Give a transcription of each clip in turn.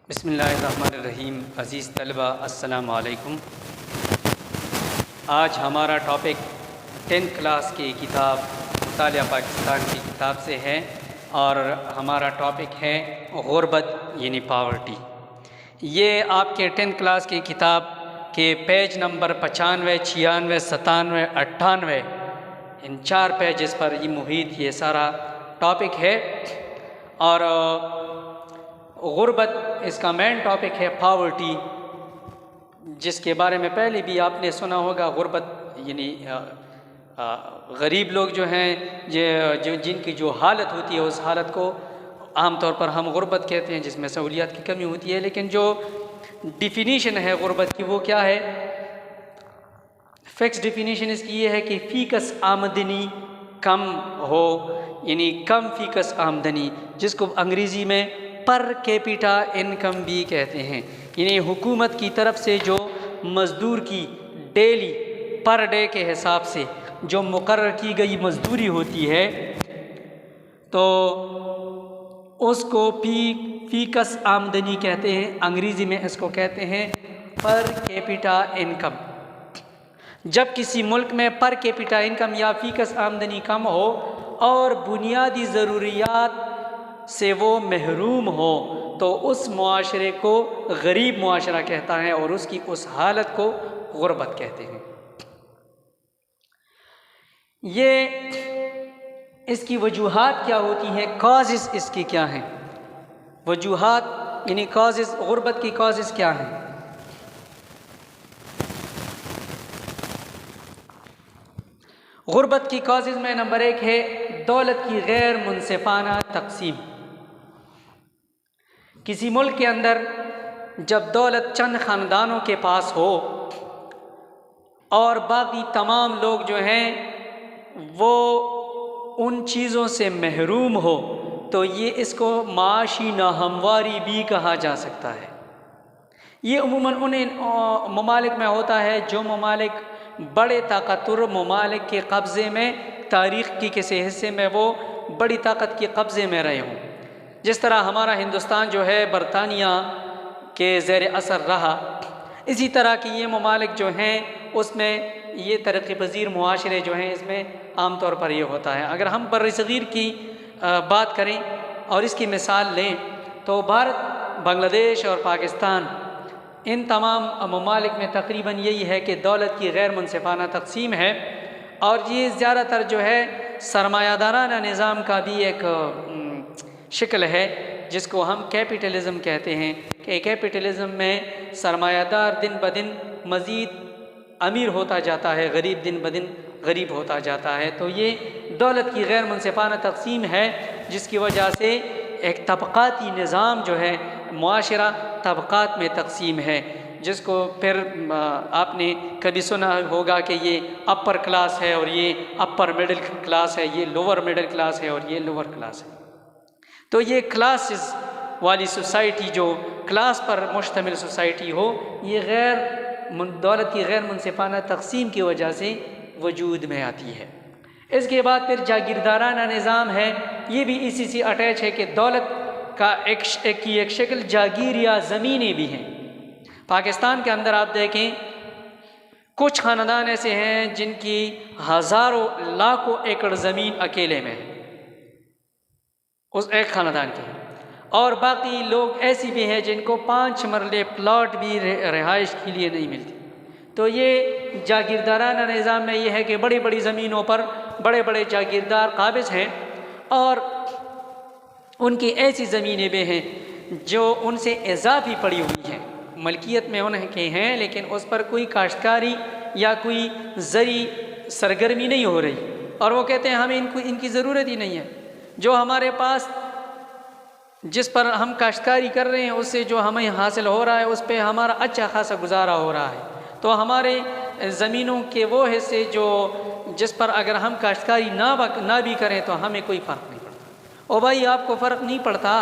बिस्मिल्लाहिर्रहमानिर्रहीम। अज़ीज़ तलबा अस्सलामु अलैकुम। आज हमारा टॉपिक 10th क्लास की किताब मुतालिया पाकिस्तान की किताब से है और हमारा टॉपिक है गुरबत यानी पावर्टी। ये आपके 10th क्लास की किताब के पेज नंबर 95, 96, 97, 98 इन 4 पेजेस पर ये मुहित ये सारा टॉपिक है। और गुरबत इसका मेन टॉपिक है पावर्टी, जिसके बारे में पहले भी आपने सुना होगा। गुरबत यानी गरीब लोग जो हैं जो जिनकी जो हालत होती है उस हालत को आमतौर पर हम गुरबत कहते हैं, जिसमें सहूलियात की कमी होती है। लेकिन जो डिफिनीशन है गुरबत की वो क्या है? फिक्स डिफिनीशन इसकी ये है कि फ़ीकस आमदनी कम हो, यानी कम फ़ीकस आमदनी, जिसको अंग्रेज़ी में पर कैपिटा इनकम भी कहते हैं। यानी हुकूमत की तरफ से जो मज़दूर की डेली पर डे के हिसाब से जो मुकर्रर की गई मज़दूरी होती है तो उसको फ़ीकस आमदनी कहते हैं। अंग्रेज़ी में इसको कहते हैं पर कैपिटा इनकम। जब किसी मुल्क में पर कैपिटा इनकम या फ़ीकस आमदनी कम हो और बुनियादी ज़रूरियात से वो महरूम हो तो उस मुआशरे को गरीब मुआशरा कहता है और उसकी उस हालत को गुरबत कहते हैं। ये इसकी वजूहात क्या होती हैं, कॉजेज़ इसकी क्या हैं? वजूहात यानी कॉजेज़, गुरबत की कॉजेज़ क्या हैं? गुरबत की कॉजेज़ में नंबर 1 है दौलत की गैर मुनसिफाना तकसीम। किसी मुल्क के अंदर जब दौलत चंद ख़ानदानों के पास हो और बाकी तमाम लोग जो हैं वो उन चीज़ों से महरूम हो तो ये इसको माशी नाहमवारी भी कहा जा सकता है। ये उमूमन उन ममालिक में होता है जो ममालिक बड़े ताकतवर ममालिक के कब्ज़े में, तारीख़ की किसी हिस्से में वो बड़ी ताकत के कब्ज़े में रहे हों। जिस तरह हमारा हिंदुस्तान जो है बरतानिया के ज़ेर असर रहा, इसी तरह की ये ममालिक जो हैं उसमें ये तरक्की पज़ीर मुआशरे जो हैं इसमें आम तौर पर ये होता है। अगर हम बर्र-ए-सग़ीर की बात करें और इसकी मिसाल लें तो भारत, बांग्लादेश और पाकिस्तान, इन तमाम ममालिक में तकरीबन यही है कि दौलत की गैर मुनसिफाना तकसीम है और ये ज़्यादातर जो है सरमायादाराना निज़ाम का भी एक शक्ल है जिसको हम कैपिटलिज़म कहते हैं कि कैपिटलिज़म में सरमायादार दिन ब दिन मज़ीद अमीर होता जाता है, गरीब दिन ब दिन गरीब होता जाता है। तो ये दौलत की गैर मुनसिफाना तकसीम है जिसकी वजह से एक तबक़ाती निज़ाम जो है, मुआशरा तबक़ात में तकसीम है, जिसको फिर आपने कभी सुना होगा कि ये अपर क्लास है और ये अपर मिडिल क्लास है, ये लोअर मिडिल क्लास है और ये लोअर क्लास है। तो ये क्लासेस वाली सोसाइटी जो क्लास पर मुश्तमिल सोसाइटी हो, ये दौलत की गैर मुनसिफाना तकसीम की वजह से वजूद में आती है। इसके बाद फिर जागीरदाराना निज़ाम है, ये भी इसी से अटैच है कि दौलत का एक शक्ल जागीर या ज़मीनें भी हैं। पाकिस्तान के अंदर आप देखें कुछ ख़ानदान ऐसे हैं जिनकी हज़ारों लाखों एकड़ ज़मीन अकेले में है उस एक ख़ानदान की, और बाकी लोग ऐसी भी हैं जिनको 5 मरले प्लॉट भी रिहाइश के लिए नहीं मिलती। तो ये जागीरदाराना निज़ाम में ये है कि बड़ी बड़ी ज़मीनों पर बड़े बड़े जागीरदार काबिज़ हैं और उनकी ऐसी ज़मीनें भी हैं जो उनसे इजाफ़ी पड़ी हुई हैं, मलकियत में उनके हैं, लेकिन उस पर कोई काश्तकारी या कोई ज़री सरगर्मी नहीं हो रही और वो कहते हैं हमें इनकी ज़रूरत ही नहीं है। जो हमारे पास जिस पर हम काश्तकारी कर रहे हैं उससे जो हमें हासिल हो रहा है उस पर हमारा अच्छा खासा गुजारा हो रहा है। तो हमारे ज़मीनों के वो हिस्से जो जिस पर अगर हम काश्तकारी ना भी करें तो हमें कोई फ़र्क नहीं पड़ता। ओ भाई, आपको फ़र्क नहीं पड़ता,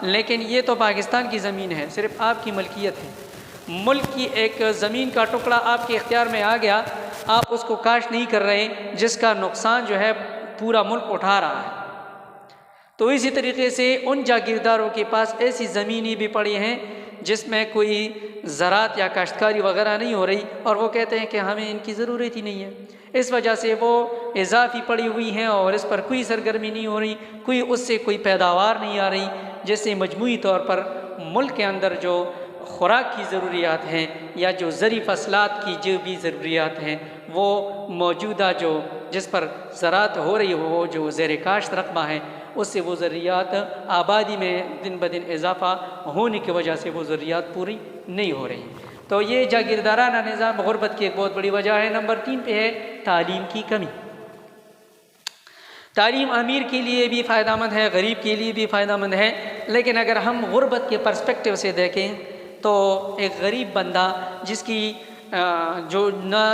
लेकिन ये तो पाकिस्तान की ज़मीन है, सिर्फ आपकी मलकियत है। मुल्क की एक ज़मीन का टुकड़ा आपके इख्तियार में आ गया, आप उसको काश्त नहीं कर रहे, जिसका नुकसान जो है पूरा मुल्क उठा रहा है। तो इसी तरीके से उन जागीरदारों के पास ऐसी ज़मीनें भी पड़ी हैं जिसमें कोई ज़रात या काश्तकारी वगैरह नहीं हो रही, और वो कहते हैं कि हमें इनकी ज़रूरत ही नहीं है, इस वजह से वो इजाफी पड़ी हुई हैं और इस पर कोई सरगर्मी नहीं हो रही, कोई उससे कोई पैदावार नहीं आ रही, जिससे मजमूई तौर पर मुल्क के अंदर जो खुराक की ज़रूरियात हैं या जो ज़री फसलात की जो भी ज़रूरियात हैं वो मौजूदा जो जिस पर ज़रात हो रही हो, वो जो ज़ेर काश्त रकबा है, उससे वो ज़रूरियात आबादी में दिन ब दिन इजाफ़ा होने की वजह से वो ज़रूरियात पूरी नहीं हो रही। तो ये जागीरदाराना निज़ाम गुरबत की एक बहुत बड़ी वजह है। नंबर 3 पे है तालीम की कमी। तालीम अमीर के लिए भी फ़ायदामंद है, गरीब के लिए भी फ़ायदामंद है, लेकिन अगर हम गुरबत के पर्सपेक्टिव से देखें तो एक गरीब बंदा जिसकी जो ना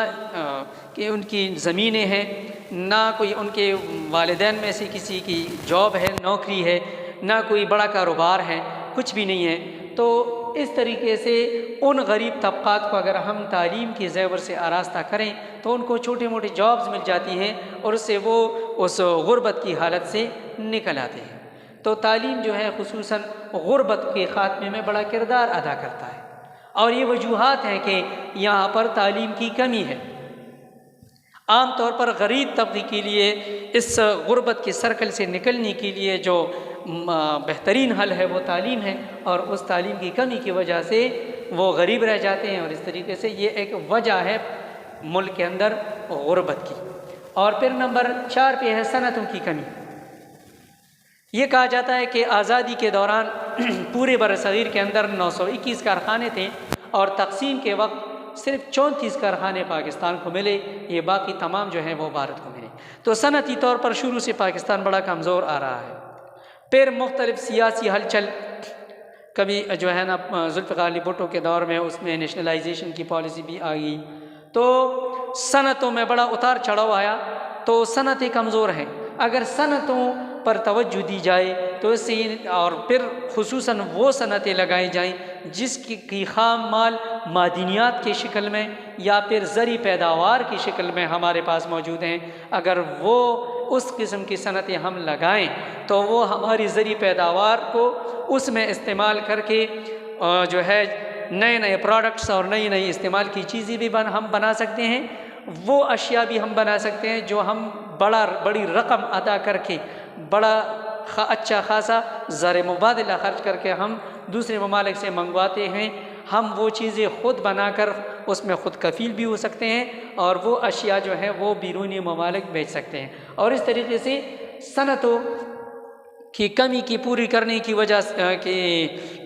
कि उनकी ज़मीनें हैं, ना कोई उनके वालिदैन में से किसी की जॉब है, नौकरी है, ना कोई बड़ा कारोबार है, कुछ भी नहीं है, तो इस तरीके से उन गरीब तबक़ात को अगर हम तालीम के ज़ेवर से आरास्ता करें तो उनको छोटे मोटे जॉब्स मिल जाती हैं और उससे वो उस गुरबत की हालत से निकल आते हैं। तो तालीम जो है खुसूसन गुरबत के ख़ात्मे में बड़ा किरदार अदा करता है, और ये वजूहात हैं कि यहाँ पर तालीम की कमी है। आम तौर पर गरीब तबके के लिए इस गुरबत के सर्कल से निकलने के लिए जो बेहतरीन हल है वो तालीम है, और उस तालीम की कमी की वजह से वो गरीब रह जाते हैं, और इस तरीके से ये एक वजह है मुल्क के अंदर गुरबत की। और फिर नंबर 4 पे है सनतों की कमी। ये कहा जाता है कि आज़ादी के दौरान पूरे बरसगीर के अंदर 921 कारखाने थे और तकसीम के वक्त सिर्फ 34 कारखाने पाकिस्तान को मिले, ये बाकी तमाम जो हैं वो भारत को मिले। तो सनती तौर पर शुरू से पाकिस्तान बड़ा कमज़ोर आ रहा है। फिर मुख्तलिफ सियासी हलचल, कभी जो है ना जुल्फ़िकार अली भुट्टो के दौर में उसमें नेशनलाइजेशन की पॉलिसी भी आ गई, तो सनतों में बड़ा उतार चढ़ाव आया, तो सनतें कमज़ोर हैं। अगर सनतों पर तवज्जो दी जाए तो इससे, और फिर खुसूसन वो सनतें लगाई जाएं जिसकी ख़ाम माल मादनियात की शक्ल में या फिर ज़री पैदावार की शक्ल में हमारे पास मौजूद हैं, अगर वो उस किस्म की सनतें हम लगाएं तो वो हमारी ज़री पैदावार को उसमें इस्तेमाल करके जो है नए नए प्रोडक्ट्स और नई नई इस्तेमाल की चीज़ें भी हम बना सकते हैं, वो अशिया भी हम बना सकते हैं जो हम बड़ी रकम अदा करके बड़ा अच्छा खासा ज़र मुबादला खर्च करके हम दूसरे ममालिक से मंगवाते हैं। हम वो चीज़ें ख़ुद बनाकर उसमें ख़ुद कफ़ील भी हो सकते हैं और वो अशिया जो है वो बैरूनी ममालिक बेच सकते हैं, और इस तरीके से सनतों की कमी की पूरी करने की वजह के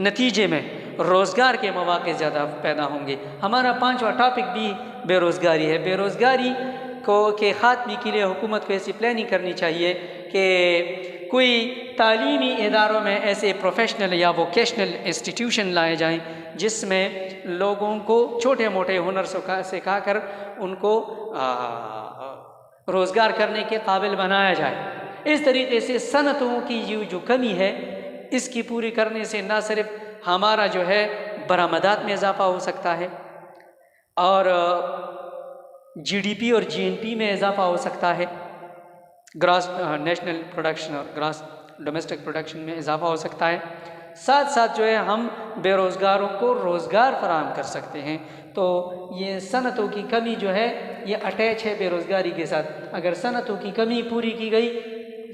नतीजे में रोज़गार के मौक़े ज़्यादा पैदा होंगे। हमारा 5वां टॉपिक भी बेरोज़गारी है। बेरोज़गारी के ख़ात्मे के लिए हुकूमत को ऐसी प्लानिंग करनी चाहिए कि कोई तालीमी इदारों में ऐसे प्रोफेशनल या वोकेशनल इंस्टीट्यूशन लाए जाएं जिसमें लोगों को छोटे मोटे हुनर सिखाकर उनको रोज़गार करने के काबिल बनाया जाए। इस तरीके से सनतों की जो कमी है इसकी पूरी करने से न सिर्फ हमारा जो है बरामदात में इजाफ़ा हो सकता है और GDP और GNP में इजाफ़ा हो सकता है, ग्रॉस नेशनल प्रोडक्शन और ग्रॉस डोमेस्टिक प्रोडक्शन में इजाफ़ा हो सकता है, साथ साथ जो है हम बेरोज़गारों को रोज़गार फराहम कर सकते हैं। तो ये सनतों की कमी जो है ये अटैच है बेरोज़गारी के साथ। अगर सनतों की कमी पूरी की गई,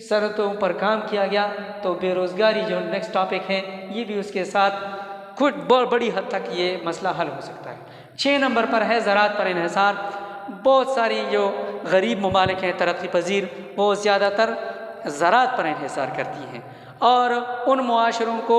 सनतों पर काम किया गया, तो बेरोज़गारी जो नेक्स्ट टॉपिक है ये भी उसके साथ खुद बड़ी हद तक ये मसला हल हो सकता है। 6 नंबर पर है ज़राअत पर इन्हिसार। बहुत सारी जो गरीब ममालिक हैं तरक्की पजीर, वो ज़्यादातर ज़राअत पर इन्हिसार करती हैं और उन मुआशरों को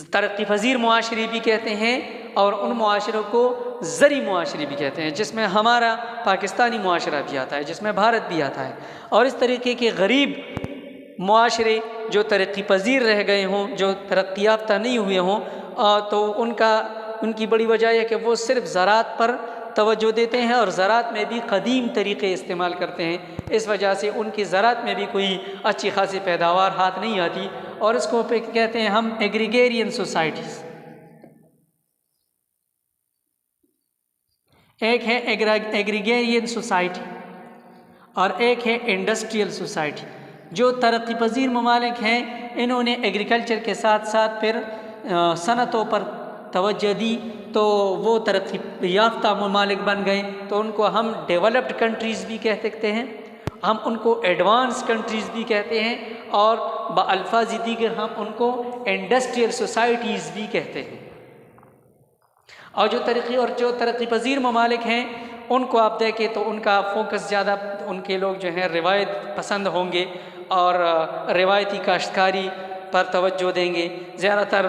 तरक्की पजीर मुआशरे भी कहते हैं और उन मुआशरों को ज़री मुआशरे भी कहते हैं, जिसमें हमारा पाकिस्तानी मुआशरा भी आता है, जिसमें भारत भी आता है। और इस तरीके के गरीब मुआशरे जो तरक्की पजीर रह गए हों, जो तरक्की याफ्ता नहीं हुए हों, तो उनकी बड़ी वजह है कि वो सिर्फ ज़राअत पर तवज्जो देते हैं और ज़राअत में भी कदीम तरीक़े इस्तेमाल करते हैं। इस वजह से उनकी ज़राअत में भी कोई अच्छी खासी पैदावार हाथ नहीं आती और इसको कहते हैं हम एग्रीगेरियन सोसाइटीज़। एक है एग्रीगेरियन सोसाइटी और एक है इंडस्ट्रियल सोसाइटी। जो तरक्की पजीर ममालिक हैं इन्होंने एग्रीकल्चर के साथ साथ फिर सनतों पर तवज्जो दी तो वो तरक्की याफ्ता ममालिक बन गए, तो उनको हम डेवलप्ड कंट्रीज़ भी कह सकते हैं, हम उनको एडवांस कंट्रीज़ भी कहते हैं, और बअल्फाज़ दीगर हम उनको इंडस्ट्रियल सोसाइटीज़ भी कहते हैं। और जो तरक्की पजीर ममालिक हैं उनको आप देखें तो उनका फोकस ज़्यादा, उनके लोग जो हैं रिवायत पसंद होंगे और रिवायती काश्तकारी पर तवज्जो देंगे, ज़्यादातर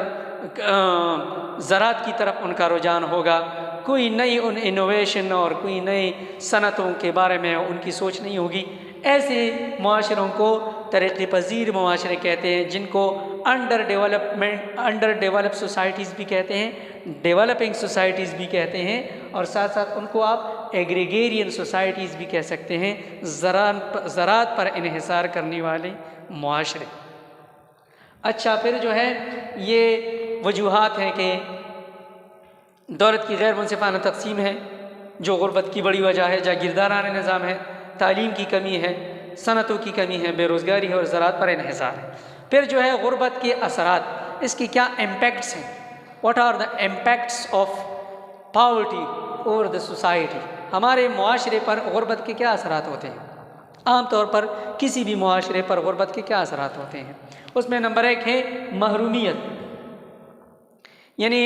ज़राअत की तरफ उनका रुझान होगा, कोई नई इनोवेशन और कोई नई सनतों के बारे में उनकी सोच नहीं होगी। ऐसे मुआशरों को तरक्की पजीर मुआशरे कहते हैं, जिनको अंडर डेवलप सोसाइटीज़ भी कहते हैं, डेवलपिंग सोसाइटीज़ भी कहते हैं, और साथ साथ उनको आप एग्रीगेरियन सोसाइटीज़ भी कह सकते हैं, ज़राअत पर इन्हिसार करने वाले मुआशरे। अच्छा, फिर जो है ये वजूहात हैं कि दौलत की गैर मुनसिफाना तकसीम है, जो गुर्बत की बड़ी वजह है, जागीरदाराना निज़ाम है, तालीम की कमी है, सनतों की कमी है, बेरोज़गारी है और ज़राअत पर इन्हिसार है। फिर जो है गुर्बत के असरात, इसके क्या इम्पैक्ट्स हैं, what are the impacts of poverty over the society, हमारे मुआशरे पर गुर्बत के क्या असरात होते हैं। आम तौर पर किसी भी मुआशरे पर गुर्बत के क्या असरात होते हैं, उसमें नंबर 1 है महरूमियत, यानी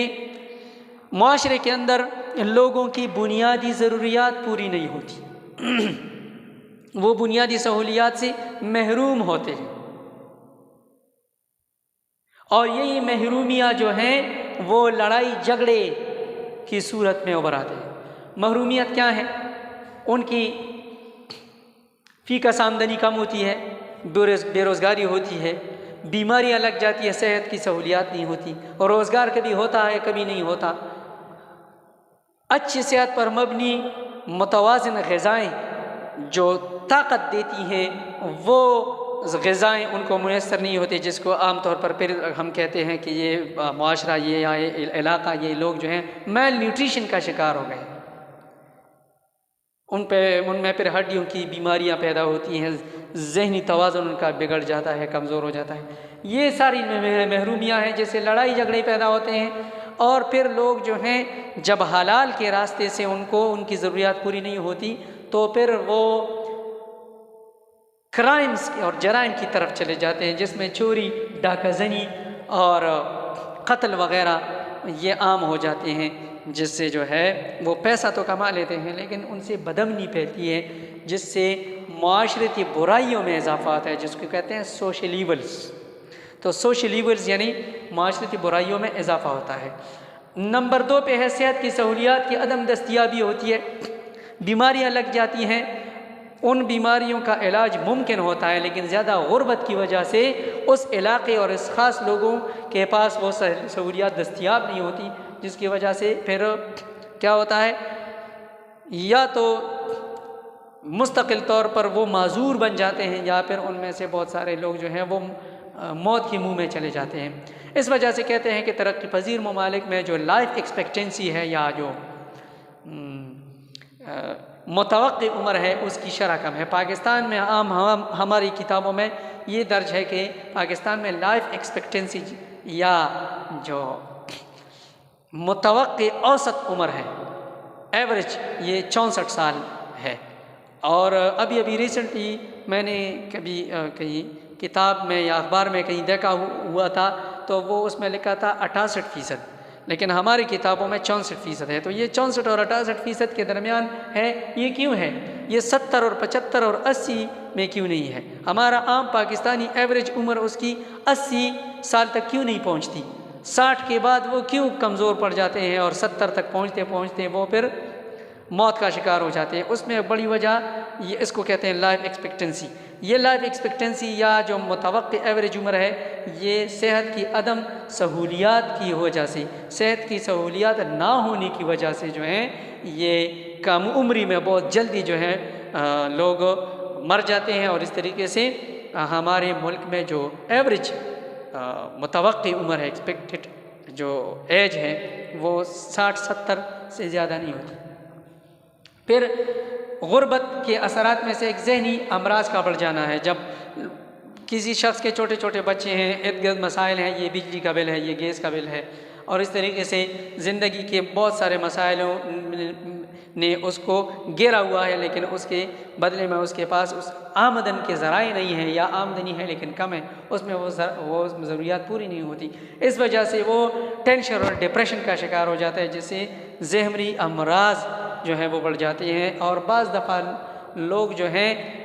मुआशरे के अंदर लोगों की बुनियादी ज़रूरियात पूरी नहीं होती वो बुनियादी सहूलियात से महरूम होते हैं, और यही महरूमियाँ जो हैं वो लड़ाई झगड़े की सूरत में उभर आते हैं। महरूमियत क्या है, उनकी फ़ीकस आमदनी कम होती है, बेरोज़गारी होती है, बीमारियां लग जाती है, सेहत की सहूलियात नहीं होती, और रोज़गार कभी होता है कभी नहीं होता। अच्छी सेहत पर मबनी मुतवाज़िन ग़िज़ाएँ जो ताकत देती हैं वो ग़िज़ाएँ उनको मुयस्सर नहीं होती, जिसको आम तौर पर फिर हम कहते हैं कि ये मुआशरा, ये या इलाका, ये लोग जो हैं मैल न्यूट्रिशन का शिकार हो गए। उनमें फिर हड्डियों की बीमारियां पैदा होती हैं, ज़हनी तवाज़ुन उनका बिगड़ जाता है, कमज़ोर हो जाता है। ये सारी महरूमियाँ हैं, जैसे लड़ाई झगड़े पैदा होते हैं, और फिर लोग जो हैं जब हलाल के रास्ते से उनको उनकी ज़रूरियात पूरी नहीं होती तो फिर वो क्राइम्स और जराइम की तरफ चले जाते हैं, जिसमें चोरी, डाकाज़नी और कत्ल वग़ैरह ये आम हो जाते हैं, जिससे जो है वो पैसा तो कमा लेते हैं लेकिन उनसे बदअमनी फैलती है, जिससे मुआशरती बुराइयों में इजाफा आता है, जिसको कहते हैं सोशल ईवल्स। तो सोशल ईवल्स यानी मुआशरती बुराइयों में इजाफा होता है। नंबर 2 पे है सेहत की सहूलियात की अदम दस्तियाबी होती है, बीमारियां लग जाती हैं, उन बीमारियों का इलाज मुमकिन होता है लेकिन ज़्यादा गुर्बत की वजह से उस इलाके और इस ख़ास लोगों के पास वो सहूलियात दस्तियाब नहीं होती, जिसकी वजह से फिर क्या होता है, या तो मुस्तकिल तौर पर वो माजूर बन जाते हैं या फिर उनमें से बहुत सारे लोग जो हैं वो मौत के मुंह में चले जाते हैं। इस वजह से कहते हैं कि तरक्की पजीर ममालिक में जो लाइफ एक्सपेक्टेंसी है या जो मुतवक्की उम्र है उसकी शरह कम है। पाकिस्तान में हमारी किताबों में ये दर्ज है कि पाकिस्तान में लाइफ एक्सपेक्टेंसी या जो मुतवक्की औसत उम्र है, एवरेज, ये 64 साल है। और अभी रिसेंटली मैंने कहीं किताब में या अखबार में कहीं देखा हुआ था तो वो उसमें लिखा था 68%, लेकिन हमारी किताबों में 64% है। तो ये 64 और 68% के दरमियान है, ये क्यों है? ये 70 और 75 और 80 में क्यों नहीं है? हमारा आम पाकिस्तानी एवरेज उम्र उसकी 80 साल तक क्यों नहीं पहुंचती? 60 के बाद वो क्यों कमज़ोर पड़ जाते हैं और 70 तक पहुंचते पहुंचते वो फिर मौत का शिकार हो जाते हैं? उसमें बड़ी वजह ये इसको कहते हैं लाइफ एक्सपेक्टेंसी। ये लाइफ एक्सपेक्टेंसी या जो मुतवक्की एवरेज उम्र है, ये सेहत की अदम सहूलियात की वजह से, सेहत की सहूलियात ना होने की वजह से जो है ये कम उम्री में बहुत जल्दी जो है लोग मर जाते हैं। और इस तरीके से हमारे मुल्क में जो एवरेज मुतवक्की उम्र है, एक्सपेक्टेड जो एज है, वो 60-70 से ज़्यादा नहीं होती। फिर गुर्बत के असरात में से एक ज़हनी अमराज का बढ़ जाना है। जब किसी शख्स के छोटे छोटे बच्चे हैं, इर्द गिर्द मसाइल हैं, ये बिजली का बिल है, ये गैस का बिल है, और इस तरीके से ज़िंदगी के बहुत सारे मसाइलों ने उसको घेरा हुआ है, लेकिन उसके बदले में उसके पास उस आमदन के ज़राए नहीं है, या आमदनी है लेकिन कम है, उसमें वो ज़रूरियात पूरी नहीं होती। इस वजह से वो टेंशन और डिप्रेशन का शिकार हो जाता है, जिससे ज़हनी अमराज जो है वो बढ़ जाते हैं। और बाज़ दफ़ा लोग जो हैं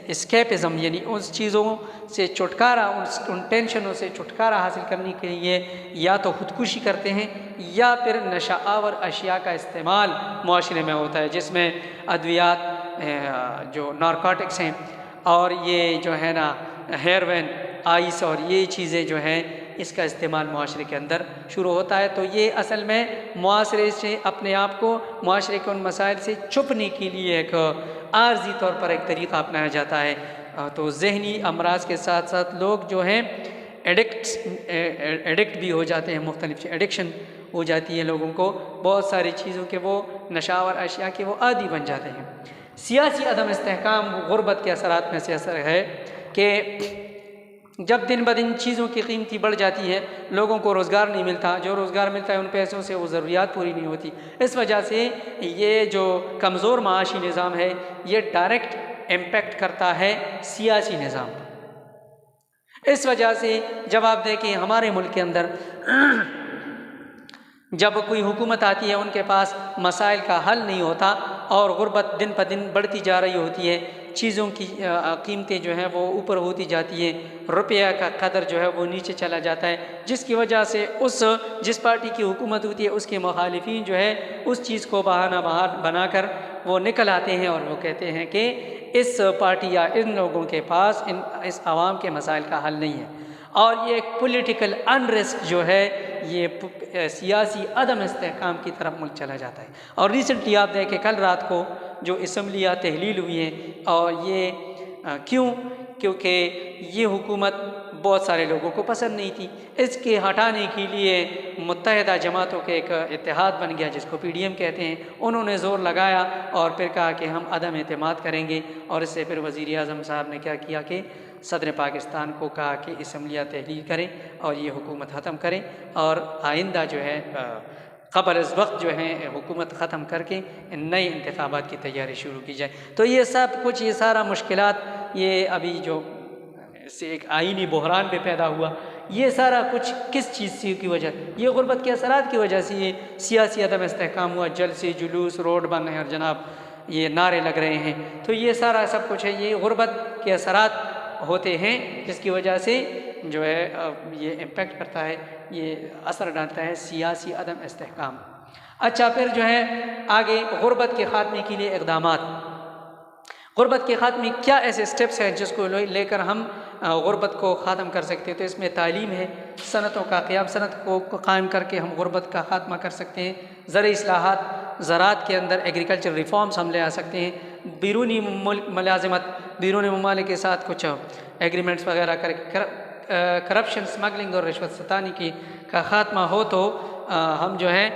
एस्केपिज़म यानी उस चीज़ों से छुटकारा, उन टेंशनों से छुटकारा हासिल करने के लिए या तो ख़ुदकुशी करते हैं या फिर नशा आवर अशिया का इस्तेमाल मुआशरे में होता है, जिसमें अद्वियात जो नारकोटिक्स हैं और ये जो है ना हेरोइन, आइस और ये चीज़ें जो हैं इसका इस्तेमाल मुआशरे के अंदर शुरू होता है। तो ये असल में मुआशरे से अपने आप को, मुआशरे के उन मसाइल से छुपने के लिए एक आर्जी तौर पर एक तरीक़ा अपनाया जाता है। तो ज़हनी अमराज के साथ साथ लोग जो हैं एडिक्ट भी हो जाते हैं, मुख्तलिफ एडिक्शन हो जाती है लोगों को बहुत सारी चीज़ों के, वो नशावर अशिया के वो आदी बन जाते हैं। सियासी अदम इस्तेहकाम गुर्बत के असरात में से असर है कि जब दिन ब दिन चीज़ों की कीमती बढ़ जाती है, लोगों को रोज़गार नहीं मिलता, जो रोज़गार मिलता है उन पैसों से वो ज़रूरियात पूरी नहीं होती। इस वजह से ये जो कमज़ोर माशी निज़ाम है ये डायरेक्ट इम्पेक्ट करता है सियासी निज़ाम पर। इस वजह से जब आप देखें हमारे मुल्क के अंदर जब कोई हुकूमत आती है उनके पास मसाइल का हल नहीं होता और गुर्बत दिन ब दिन बढ़ती जा रही होती है, चीज़ों की कीमतें जो हैं वो ऊपर होती जाती हैं, रुपया का कदर जो है वो नीचे चला जाता है, जिसकी वजह से जिस पार्टी की हुकूमत होती है उसके मुखालिफिन जो है उस चीज़ को बहाना बनाकर वो निकल आते हैं और वो कहते हैं कि इस पार्टी या इन लोगों के पास इस आवाम के मसाइल का हल नहीं है। और ये एक पॉलिटिकल अनरेस्ट जो है ये सियासी अदम इस्तेहकाम की तरफ मुल्क चला जाता है। और रिसेंटली आप देखें कल रात को जो असम्बलियाँ तहलील हुई हैं, और ये क्योंकि ये हुकूमत बहुत सारे लोगों को पसंद नहीं थी। इसके हटाने के लिए मुत्तहिदा जमातों के एक इत्तेहाद बन गया जिसको PDM कहते हैं। उन्होंने ज़ोर लगाया और फिर कहा कि हम अदम एतमाद करेंगे, और इससे फिर वज़ीर आज़म साहब ने क्या किया कि सदर पाकिस्तान को कहा कि असम्बलियाँ तहलील करें और ये हुकूमत ख़त्म करें, और आइंदा जो है क़ब्ल इस वक्त जो है हुकूमत ख़त्म करके नए इंतखाबात की तैयारी शुरू की जाए। तो ये सब कुछ, ये सारा मुश्किलात, ये अभी जो से एक आईनी बहरान पे पैदा हुआ, ये सारा कुछ किस चीज़ से की वजह, ये गुर्बत के असरात की वजह से ये सियासी अदम इस्तेहकाम हुआ। जलसे, जुलूस, रोड बंद है और जनाब ये नारे लग रहे हैं, तो ये सारा सब कुछ है, ये गुर्बत के असरात होते हैं, जिसकी वजह से जो है ये इम्पेक्ट करता है, ये असर डालता है सियासी अदम इस्तेहकाम। अच्छा, फिर जो है आगे गुर्बत के ख़ात्मे के लिए इक़दामात, गुर्बत के ख़ात्मे क्या ऐसे स्टेप्स हैं जिसको लेकर हम गुर्बत को ख़त्म कर सकते हैं। तो इसमें तालीम है, सनतों का क़याम, सनत को कायम करके हम गुर्बत का ख़ात्मा कर सकते हैं। ज़र इस्लाहात, ज़रात के अंदर एग्रीकल्चर रिफॉर्म्स हम ले आ सकते हैं। बैरूनी मुलाज़मत, बैरूनी ममालिक के साथ कुछ एग्रीमेंट्स वगैरह करके करप्शन, स्मगलिंग और रिश्वत सतानी की का ख़ात्मा हो तो हम जो है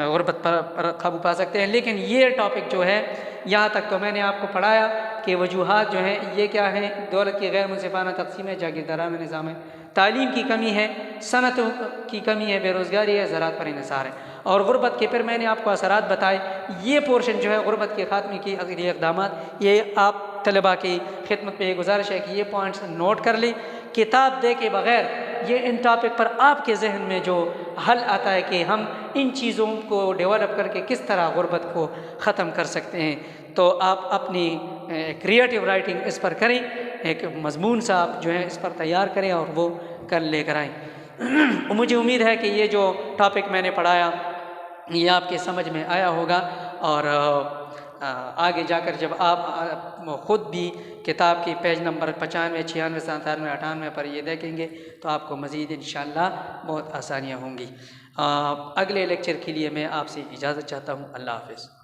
गुर्बत पर काबू पा सकते हैं। लेकिन ये टॉपिक जो है, यहाँ तक तो मैंने आपको पढ़ाया कि वजूहात जो हैं ये क्या हैं। दौलत की गैर मुनसिफाना तकसीम है, जागीरदाराना निज़ाम है, तालीम की कमी है, सनतों की कमी है, बेरोज़गारी है, ज़राअत पर इन्हिसार है, और गुर्बत के फिर मैंने आपको असरात बताए। ये पोर्शन जो है गुर्बत के ख़ात्मे की अगली इक़दामात, ये आप तलबा की खिदमत में ये गुजारिश है कि ये पॉइंट्स नोट कर लें। किताब दे के बग़ैर ये इन टॉपिक पर आपके जहन में जो हल आता है कि हम इन चीज़ों को डेवलप करके किस तरह गुर्बत को ख़त्म कर सकते हैं, तो आप अपनी क्रिएटिव राइटिंग इस पर करें, एक मज़मून सा आप जो है इस पर तैयार करें और वो कल लेकर आएँ। मुझे उम्मीद है कि ये जो टॉपिक मैंने पढ़ाया ये आपके समझ में आया होगा, और आगे जाकर जब आप ख़ुद भी किताब की पेज नंबर 95, 96, 97, 98 पर ये देखेंगे तो आपको मज़ीद इंशाअल्लाह बहुत आसानियाँ होंगी। अगले लेक्चर के लिए मैं आपसे इजाज़त चाहता हूँ। अल्लाह हाफ़िज़।